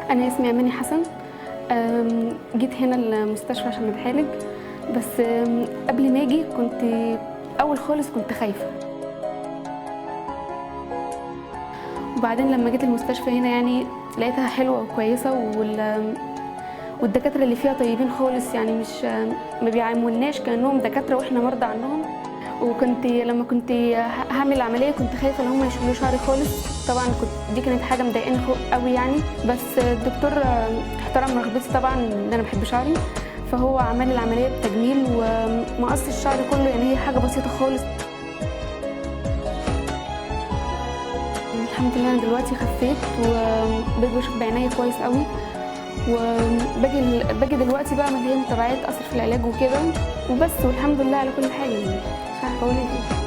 أنا اسمي أماني حسن. جيت هنا المستشفى عشان أتعالج، بس قبل ما أجي كنت أول خالص كنت خايفة. وبعدين لما جيت المستشفى هنا يعني لقيتها حلوة وكويسة، والدكاترة اللي فيها طيبين خالص، يعني مش ما بيعاملوناش كأنهم دكاترة وإحنا مرضى عنهم. وكنت لما كنت هعمل العملية كنت خايفة ان هم يشيلوا شعري خالص، طبعا دي كانت حاجة مضايقاني قوي يعني. بس الدكتور احترم رغبتي طبعا ان انا بحب شعري، فهو عمل العملية بتجميل ومقص الشعر كله، يعني هي حاجة بسيطة خالص. الحمد لله انا دلوقتي خفيت وبقيت بشوف بعينيا كويس قوي، وباجي دلوقتي بعمل هي متابعات اثر في العلاج وكده وبس، والحمد لله على كل حاجة، يعني مش عارفة اقول ايه.